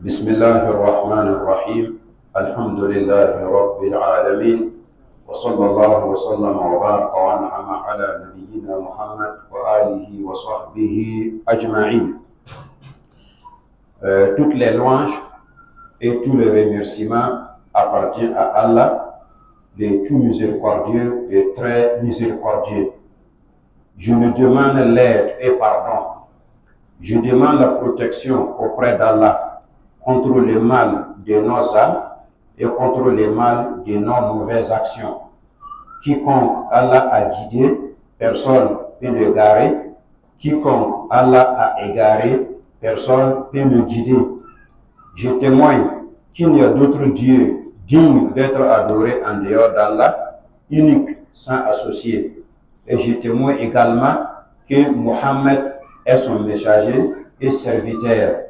بسم الله الرحمن الرحيم الحمد لله رب العالمين وصلى الله وسلم وبارك وانعم على نبينا محمد وآله وصحبه أجمعين. Toutes les louanges et tous les remerciements appartiennent à Allah, le tout miséricordieux et très miséricordieux. Je lui demande l'aide et pardon. Je demande la protection auprès d'Allah contre le mal de nos âmes et contre le mal de nos mauvaises actions. Quiconque Allah a guidé, personne ne peut le garer. Quiconque Allah a égaré, personne ne peut le guider. Je témoigne qu'il n'y a d'autre Dieu digne d'être adoré en dehors d'Allah, unique, sans associé. Et je témoigne également que Mohammed est son messager et serviteur.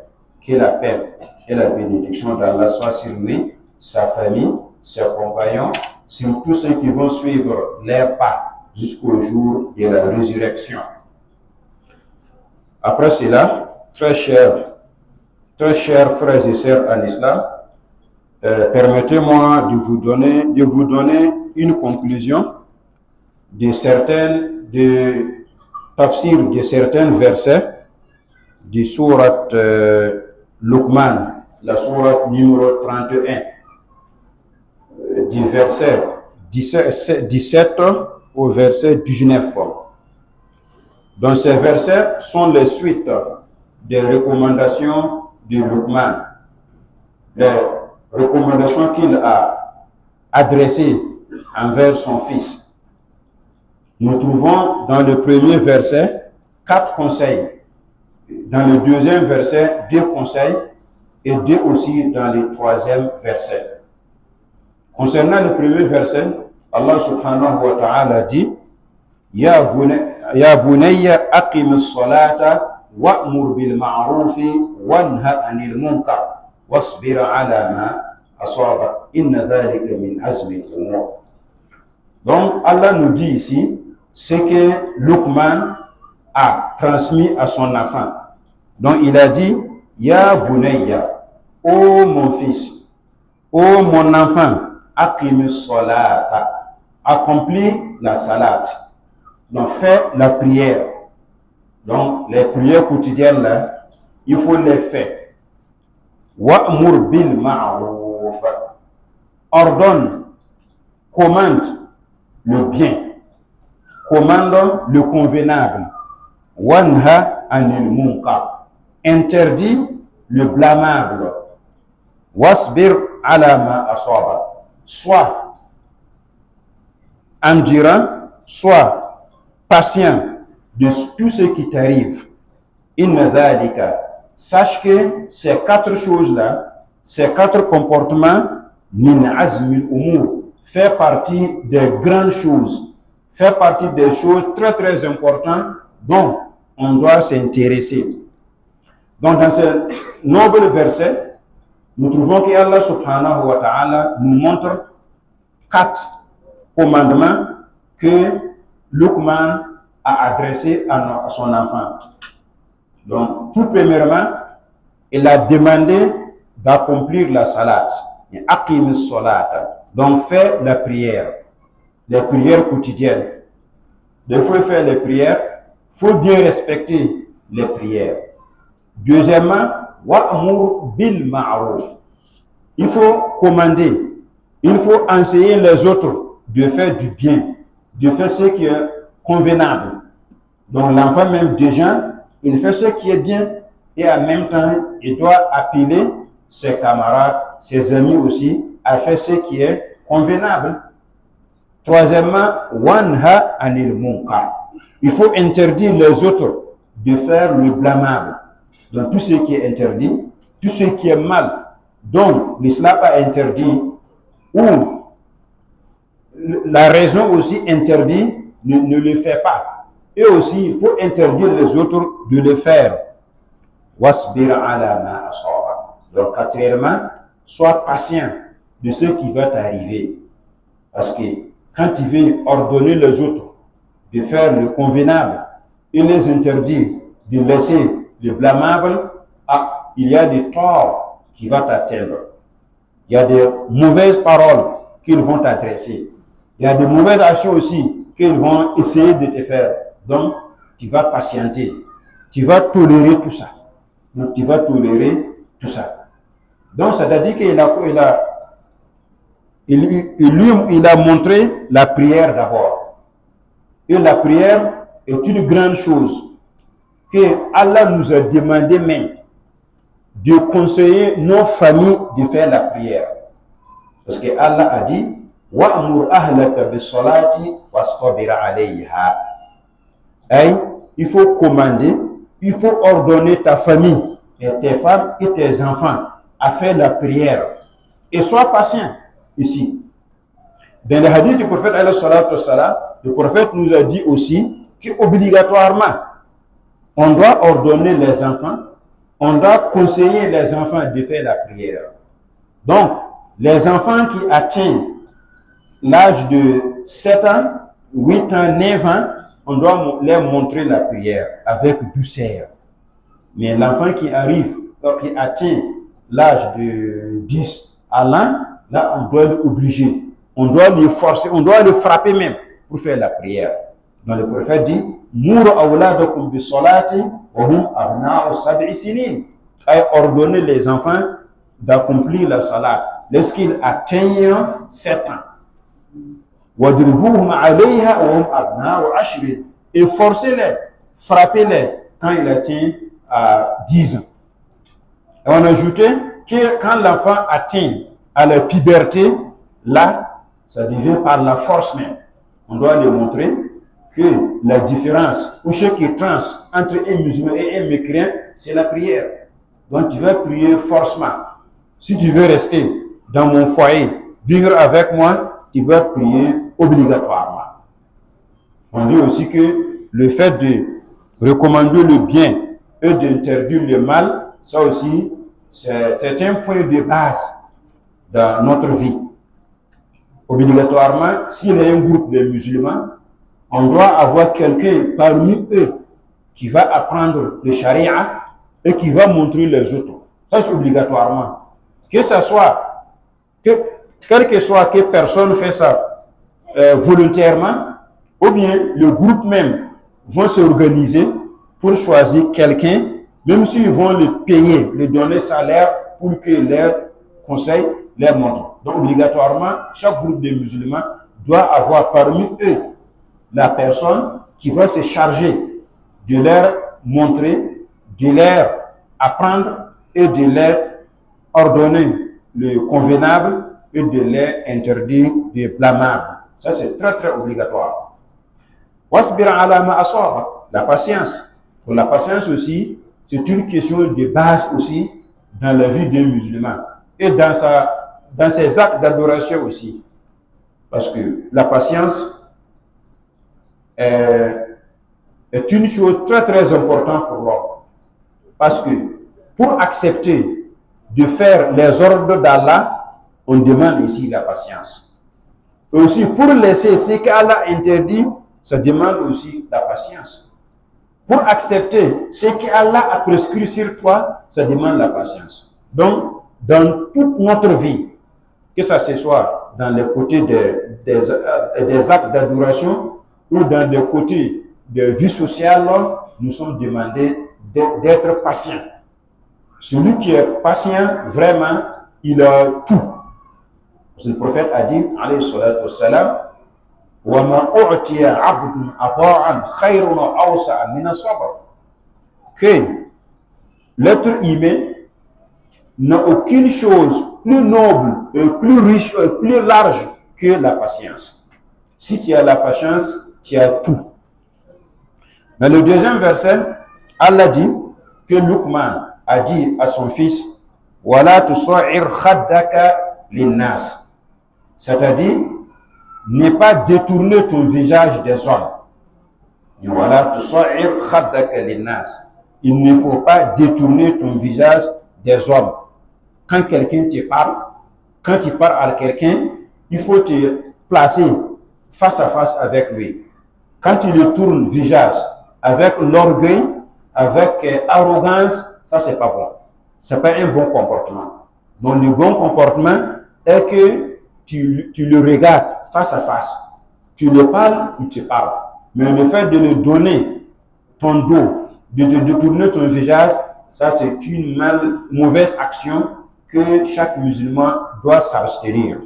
Que la paix et la bénédiction d'Allah soient sur lui, sa famille, ses compagnons, sur tous ceux qui vont suivre leurs pas jusqu'au jour de la résurrection. Après cela, très chers frères et sœurs en islam, permettez-moi de vous donner une conclusion de tafsir de certains versets du sourate Luqman, la sourate numéro 31, du verset 17 au verset 19. Donc ces versets sont les suites des recommandations de Luqman, les recommandations qu'il a adressées envers son fils. Nous trouvons dans le premier verset 4 conseils. Dans le deuxième verset, 2 conseils et 2 aussi dans le troisième verset. Concernant le premier verset, Allah subhanahu wa ta'ala dit Ya bunayya aqimis salata wa'mur bil ma'rufi wanha anil munkar wasbir ala ma asaba inna dhalika min azmi al-umur. Donc Allah nous dit ici ce que Luqman a transmis à son enfant. Donc il a dit Ya bunayya, ô mon fils, ô mon enfant, aqimis salata, accomplis la salat. Donc fais la prière. Donc les prières quotidiennes là, il faut les faire. Wa'mur bil ma'ruf, ordonne, commande le bien, commande le convenable. Wanha anil munkar, interdit le blâmable. Wasbir ala ma asaba, sois endurant, sois patient de tout ce qui t'arrive. Inna dhalika, sache que ces 4 choses-là, ces 4 comportements, min azmil umur, fait partie des grandes choses, fait partie des choses très très importantes dont on doit s'intéresser. Donc dans ce noble verset, nous trouvons que Allah subhanahu wa ta'ala nous montre 4 commandements que Luqman a adressés à son enfant. Donc tout premièrement, il a demandé d'accomplir la salat. Aqimis salata. Donc fais la prière, les prières quotidiennes. Il faut faire les prières, il faut bien respecter les prières. Deuxièmement, wa'mur bil ma'ruf. Il faut commander, il faut enseigner les autres de faire du bien, de faire ce qui est convenable. Donc l'enfant même déjà, il fait ce qui est bien et en même temps, il doit appeler ses camarades, ses amis aussi à faire ce qui est convenable. Troisièmement, wanha anil munkar. Il faut interdire les autres de faire le blâmable. Donc tout ce qui est interdit, tout ce qui est mal, dont l'islam a interdit, ou la raison aussi interdit, ne le fait pas. Et aussi, il faut interdire les autres de le faire. Wasbir ala ma asaba. Donc quatrièmement, sois patient de ce qui va t'arriver. Parce que quand tu veux ordonner les autres de faire le convenable et les interdire de laisser le blâmable, il y a des torts qui va t'atteindre. Il y a des mauvaises paroles qu'ils vont t'adresser. Il y a de mauvaises actions aussi qu'ils vont essayer de te faire. Donc, tu vas patienter. Tu vas tolérer tout ça. Donc, tu vas tolérer tout ça. Donc, c'est-à-dire qu'il a montré la prière d'abord. Et la prière est une grande chose que Allah nous a demandé même de conseiller nos familles de faire la prière. Parce que Allah a dit وَأْمُرْ أَهْلَكَ بِالصَّلَاةِ وَاصْطَبِرْ عَلَيْهَا. Il faut commander, il faut ordonner ta famille, et tes femmes et tes enfants à faire la prière. Et sois patient ici. Dans le hadith du prophète, le prophète nous a dit aussi qu'obligatoirement, on doit ordonner les enfants, on doit conseiller les enfants de faire la prière. Donc, les enfants qui atteignent l'âge de 7 ans, 8 ans, 9 ans, on doit leur montrer la prière avec douceur. Mais l'enfant qui arrive, qui atteint l'âge de 10 à l'an, là, on doit l'obliger. On doit le forcer, on doit le frapper même pour faire la prière. Donc le prophète dit, Mouro awladakum bi salati wa hum abna'u sab'i sinin. Ordonner les enfants d'accomplir la salat lorsqu'ils atteignent 7 ans. Wadribuhum alayha wa hum abna'u ashrin. Et forcez-les, frappez-les quand il atteint 10 ans. Et on a ajouté que quand l'enfant atteint à la puberté, là, ça devient par la force même. On doit lui montrer que la différence ou ce qui trans entre un musulman et un mécréant, c'est la prière. Donc tu vas prier forcément. Si tu veux rester dans mon foyer, vivre avec moi, tu vas prier obligatoirement. On dit aussi que le fait de recommander le bien et d'interdire le mal, ça aussi, c'est un point de base dans notre vie. Obligatoirement, s'il y a un groupe de musulmans, on doit avoir quelqu'un parmi eux qui va apprendre le charia et qui va montrer les autres. Ça, c'est obligatoirement. Que ce soit, quel que soit que personne fait ça volontairement, ou bien le groupe même vont s'organiser pour choisir quelqu'un, même s'ils vont le payer, le donner salaire pour que leur conseil leur montre. Donc, obligatoirement, chaque groupe de musulmans doit avoir parmi eux la personne qui va se charger de leur montrer, de leur apprendre et de leur ordonner le convenable et de leur interdire le blâmable. Ça, c'est très, très obligatoire. La patience. Pour la patience aussi, c'est une question de base aussi dans la vie d'un musulman et dans ses actes d'adoration aussi. Parce que la patience est une chose très très importante pour l'homme. Parce que pour accepter de faire les ordres d'Allah, on demande ici la patience. Et aussi pour laisser ce qu'Allah interdit, ça demande aussi la patience. Pour accepter ce qu'Allah a prescrit sur toi, ça demande la patience. Donc, dans toute notre vie, que ça ce soit dans les côtés des actes d'adoration ou dans les côtés de vie sociale, nous sommes demandés d'être patients. Celui qui est patient, vraiment, il a tout. Le prophète a dit, alayhi salatu wassalam, que l'être humain n'a aucune chose plus noble, plus riche, plus large que la patience. Si tu as la patience, tu as tout. Dans le deuxième verset, Allah dit que Luqman a dit à son fils, Wala tusa'ir khaddaka linnas. C'est-à-dire, ne pas détourner ton visage des hommes. Wala tusa'ir khaddaka linnas. Il ne faut pas détourner ton visage des hommes. Quand quelqu'un te parle, quand tu parles à quelqu'un, il faut te placer face à face avec lui. Quand tu le tournes visage avec l'orgueil, avec arrogance, ça c'est pas bon. C'est pas un bon comportement. Donc le bon comportement est que tu le regardes face à face. Tu le parles, il te parle. Mais le fait de le donner ton dos, de te détourner ton visage, ça c'est une mauvaise action que chaque musulman doit s'abstenir.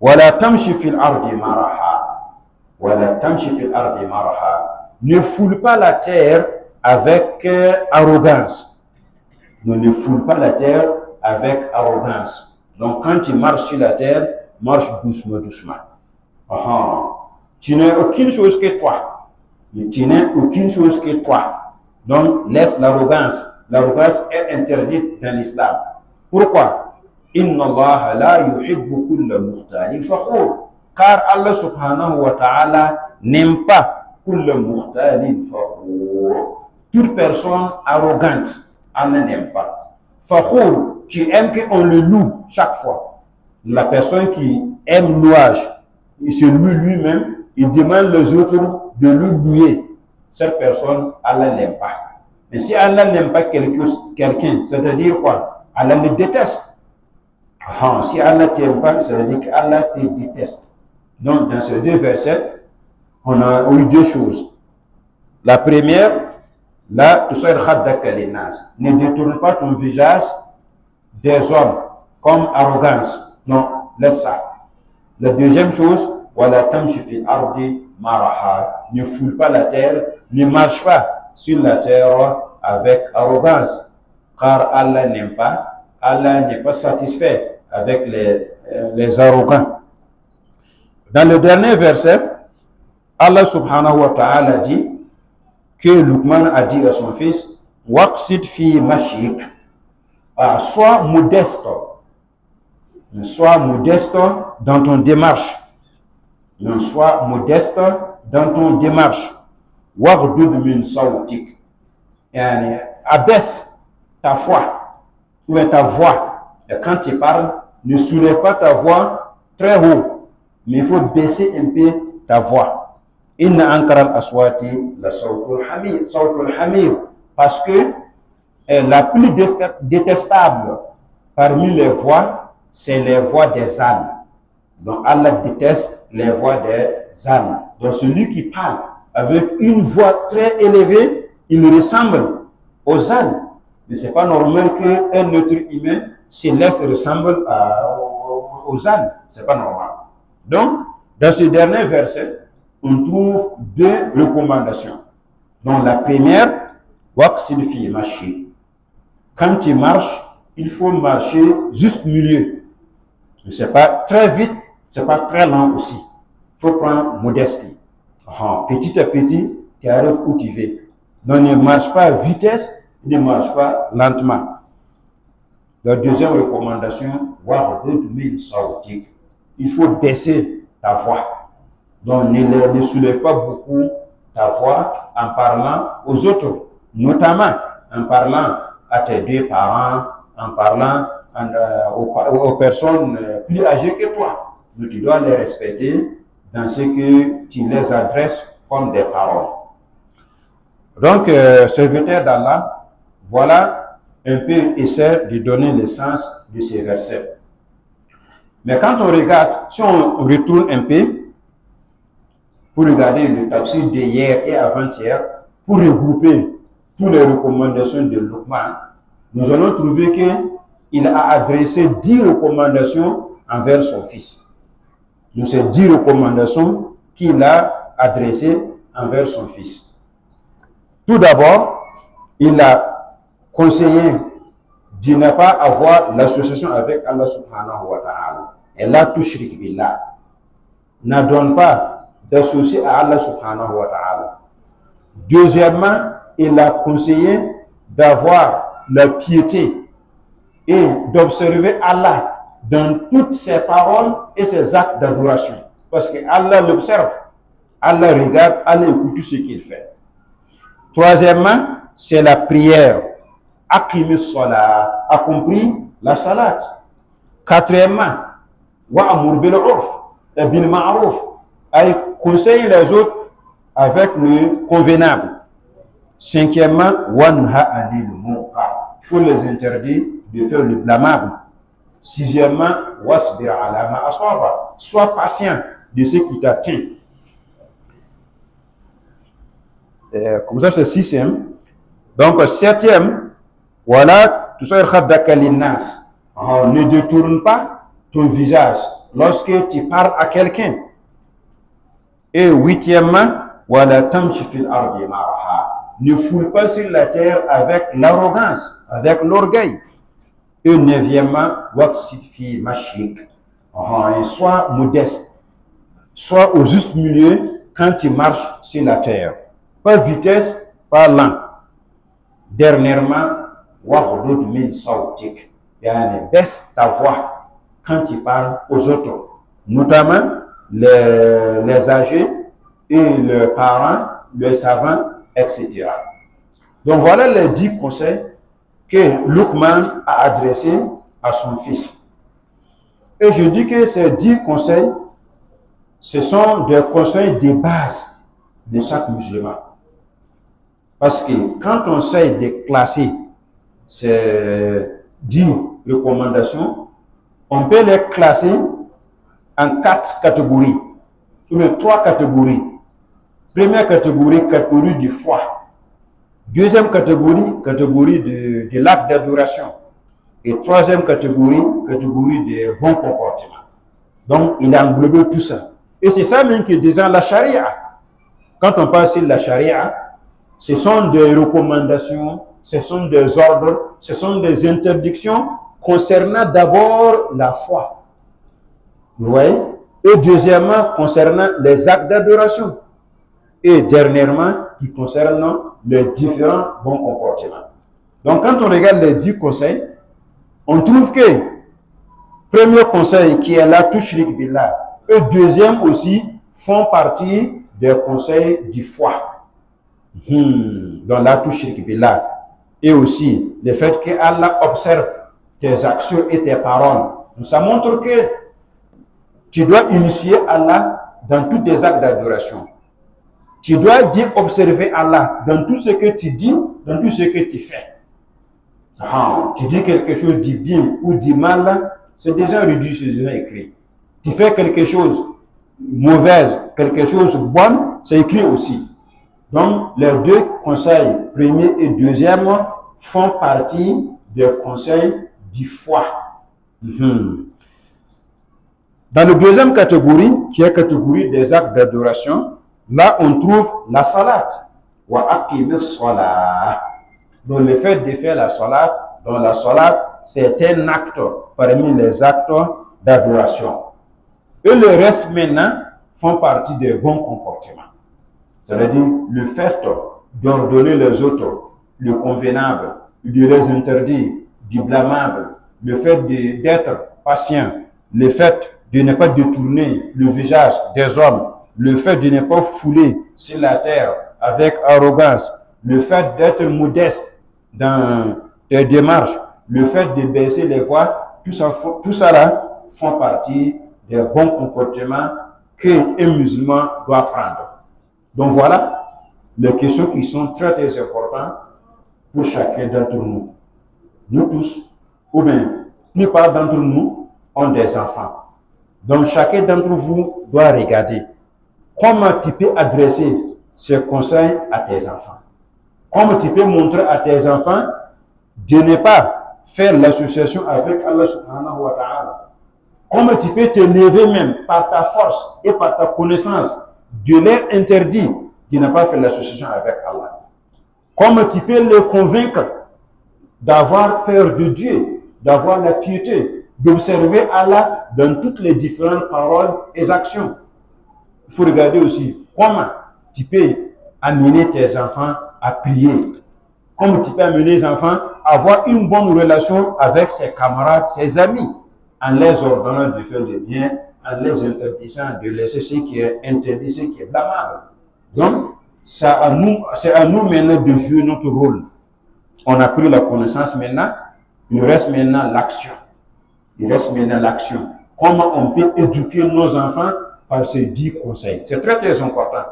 Wala tamshi fil ardi maraha. Wala tamshi fil ardi maraha. Ne foule pas la terre avec arrogance. Ne foule pas la terre avec arrogance. Donc quand tu marches sur la terre, marche doucement, doucement. Tu n'es aucune chose que toi. Tu n'es aucune chose que toi. Donc laisse l'arrogance. L'arrogance est interdite dans l'islam. Pourquoi? Inna Allah la yuhibbu kulla mukhtalin fakhur. Car Allah subhanahu wa ta'ala n'aime pas kulla mukhtalin fakhur. Toute personne arrogante, Allah n'aime pas. Fakhur, qui aime qu'on le loue chaque fois. La personne qui aime louage, il se loue lui-même, il demande les autres de le louer. Cette personne, Allah n'aime pas. Mais si Allah n'aime pas quelqu'un, ça veut dire quoi? Allah le déteste. Si Allah ne t'aime pas, ça veut dire qu'Allah te déteste. Donc, dans ces deux versets, on a eu deux choses. La première, là, ne détourne pas ton visage des hommes comme arrogance. Non, laisse ça. La deuxième chose, ne foule pas la terre, ne marche pas sur la terre avec arrogance, car Allah n'aime pas, Allah n'est pas satisfait avec les arrogants. Dans le dernier verset, Allah subhanahu wa ta'ala dit que Luqman a dit à son fils, waqsid fi mashik, sois modeste dans ton démarche. Sois modeste dans ton démarche. Waghdud min sawtik. Abaisse ta foi, ou ta voix. Et quand tu parles, ne soulève pas ta voix très haut, mais il faut baisser un peu ta voix. Inna ankara al-aswati la sawtul hamir. Parce que la plus détestable parmi les voix, c'est les voix des ânes. Donc Allah déteste les voix des ânes. Donc celui qui parle avec une voix très élevée, il ressemble aux ânes. Mais ce n'est pas normal qu'un être humain se laisse ressembler aux ânes. Ce n'est pas normal. Donc, dans ce dernier verset, on trouve deux recommandations. Donc la première, waqsid fi mashik. Quand tu marches, il faut marcher juste milieu. Ce n'est pas très vite, ce n'est pas très lent aussi. Il faut prendre modestie. Petit à petit, tu arrives où tu veux. Donc ne marche pas à vitesse, ne marche pas lentement. La deuxième recommandation, il faut baisser ta voix. Donc ne soulève pas beaucoup ta voix en parlant aux autres, notamment en parlant à tes deux parents, en parlant aux personnes plus âgées que toi. Donc tu dois les respecter dans ce que tu les adresses comme des paroles. Donc, serviteur d'Allah, voilà un peu essaie de donner le sens de ces versets. Mais quand on regarde, si on retourne un peu, pour regarder le tafsir d'hier et avant-hier, pour regrouper toutes les recommandations de Luqman, nous allons trouver qu'il a adressé 10 recommandations envers son fils. Donc, c'est 10 recommandations qu'il a adressées envers son fils. Tout d'abord, il a conseillé de ne pas avoir l'association avec Allah subhanahu wa ta'ala. Et là, tout shirk billah. N'adonne pas d'associer à Allah subhanahu wa ta'ala. Deuxièmement, il a conseillé d'avoir la piété et d'observer Allah dans toutes ses paroles et ses actes d'adoration. Parce que Allah l'observe, Allah regarde, Allah écoute tout ce qu'il fait. Troisièmement, c'est la prière. Aqimis salat, a compris la salat. Quatrièmement, wa'amur bil urf et bil ma'ruf, conseiller les autres avec le convenable. Cinquièmement, wanha anil munkar, il faut les interdire de faire le blâmable. Sixièmement, wasbir ala ma aswaba. Sois patient de ce qui t'atteint. Comme ça, c'est sixième. Donc, septième, voilà, tout ça, ne détourne pas ton visage lorsque tu parles à quelqu'un. Et huitièmement, voilà, ne foule pas sur la terre avec l'arrogance, avec l'orgueil. Et neuvièmement, sois modeste, sois au juste milieu quand tu marches sur la terre. Pas vitesse, pas lent. Dernièrement, baisse ta voix quand tu parles aux autres, notamment les âgés et les parents, les savants, etc. Donc voilà les 10 conseils que Luqman a adressés à son fils. Et je dis que ces 10 conseils, ce sont des conseils de base de chaque musulman. Parce que quand on essaie de classer ces 10 recommandations, on peut les classer en 4 catégories, ou bien 3 catégories. Première catégorie, catégorie du foi. Deuxième catégorie, catégorie de l'acte d'adoration. Et troisième catégorie, catégorie de bons comportements. Donc, il a englobé tout ça. Et c'est ça même qui est déjà la charia. Quand on parle de la charia, ce sont des recommandations, ce sont des ordres, ce sont des interdictions concernant d'abord la foi. Vous voyez? Et deuxièmement, concernant les actes d'adoration. Et dernièrement, qui concernent les différents bons comportements. Donc, quand on regarde les 10 conseils, on trouve que premier conseil qui est la tushrik billah, et deuxième aussi font partie des conseils du foi. Dans la tushrik billah. Et aussi le fait que Allah observe tes actions et tes paroles. Ça montre que tu dois initier Allah dans tous tes actes d'adoration. Tu dois bien observer Allah dans tout ce que tu dis, dans tout ce que tu fais. Tu dis quelque chose du bien ou du mal, c'est déjà réduit, c'est déjà écrit. Tu fais quelque chose mauvaise, quelque chose bon, c'est écrit aussi. Donc, les 2 conseils, premier et deuxième, font partie des conseils du foi. Dans la deuxième catégorie, qui est la catégorie des actes d'adoration, là, on trouve la salat. Donc, le fait de faire la salat, c'est un acte parmi les actes d'adoration. Et le reste, maintenant, font partie des bons comportements. C'est-à-dire le fait d'ordonner les autres, le convenable, de les interdire, du blâmable, le fait d'être patient, le fait de ne pas détourner le visage des hommes, le fait de ne pas fouler sur la terre avec arrogance, le fait d'être modeste dans tes démarches, le fait de baisser les voix, tout ça là font partie des bons comportements qu'un musulman doit prendre. Donc voilà les questions qui sont très très importantes pour chacun d'entre nous. Nous tous, ou bien la plupart d'entre nous, ont des enfants. Donc chacun d'entre vous doit regarder comment tu peux adresser ces conseils à tes enfants. Comment tu peux montrer à tes enfants de ne pas faire l'association avec Allah subhanahu wa ta'ala. Comment tu peux te lever même par ta force et par ta connaissance de leur interdire de ne pas faire l'association avec Allah. Comment tu peux les convaincre d'avoir peur de Dieu, d'avoir la piété, d'observer Allah dans toutes les différentes paroles et actions. Il faut regarder aussi comment tu peux amener tes enfants à prier. Comment tu peux amener les enfants à avoir une bonne relation avec ses camarades, ses amis, en les ordonnant de faire le bien, en les interdisant de laisser ce qui est interdit, ce qui est blâmable. Donc, c'est à nous maintenant de jouer notre rôle. On a pris la connaissance maintenant, il reste maintenant l'action. Il reste maintenant l'action. Comment on peut éduquer nos enfants par ces 10 conseils. C'est très très important.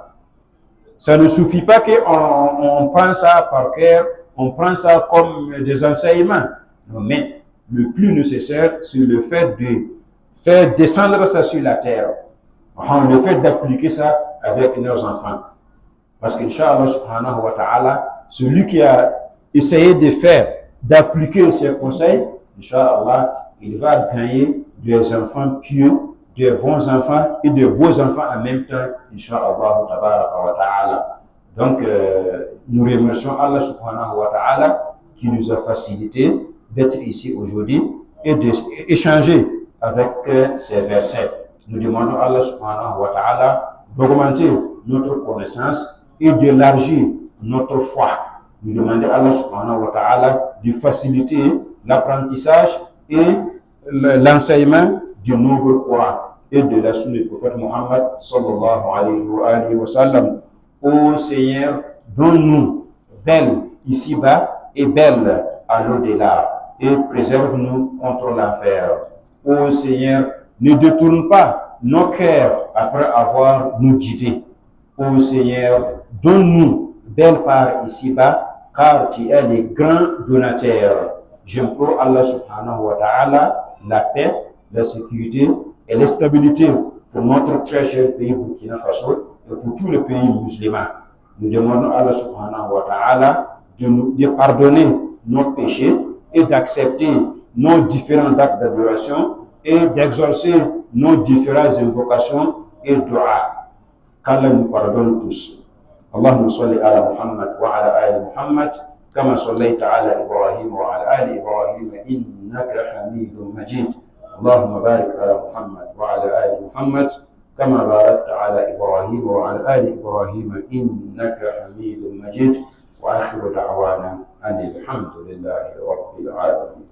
Ça ne suffit pas qu'on prend ça par cœur, on prend ça comme des enseignements. Non, mais le plus nécessaire, c'est le fait de faire descendre ça sur la terre. Le fait d'appliquer ça avec nos enfants. Parce qu'Inch'Allah subhanahu wa ta'ala, celui qui a essayé de faire, d'appliquer ces conseils, Inch'Allah, il va gagner des enfants pieux, des bons enfants et de beaux enfants en même temps, Inch'Allah wa ta'ala. Donc, nous remercions Allah subhanahu wa ta'ala qui nous a facilité d'être ici aujourd'hui et d'échanger avec ces versets. Nous demandons à Allah subhanahu wa ta'ala d'augmenter notre connaissance et d'élargir notre foi. Nous demandons à Allah subhanahu wa ta'ala de faciliter l'apprentissage et l'enseignement du noble Coran et de la sunna du prophète Muhammad sallallahu alayhi wa sallam. Ô Seigneur, donne-nous belle ici-bas et belle à l'au-delà et préserve-nous contre l'enfer. Ô Seigneur, ne détourne pas nos cœurs après avoir nous guidés. Ô Seigneur, donne-nous belle part ici-bas, car tu es le grand donateur. J'implore Allah subhanahu wa ta'ala la paix, la sécurité et la stabilité pour notre très cher pays Burkina Faso et pour tous les pays musulmans. Nous demandons à Allah subhanahu wa ta'ala de pardonner nos péchés et d'accepter nos différents actes d'adoration et d'exaucer nos différentes invocations et dua. Qu'Allah nous pardonne tous. Allahumma salli ala Muhammad wa ala ali Muhammad kama sallaita ala Ibrahim wa ala ali Ibrahim innaka Hamidum Majid. Allahumma barik ala Muhammad wa ala ali Muhammad kama barakta ala Ibrahim wa ala ali Ibrahim innaka Hamidum Majid. Wa akhiru da'wana anil hamdulillahi rabbil alamin.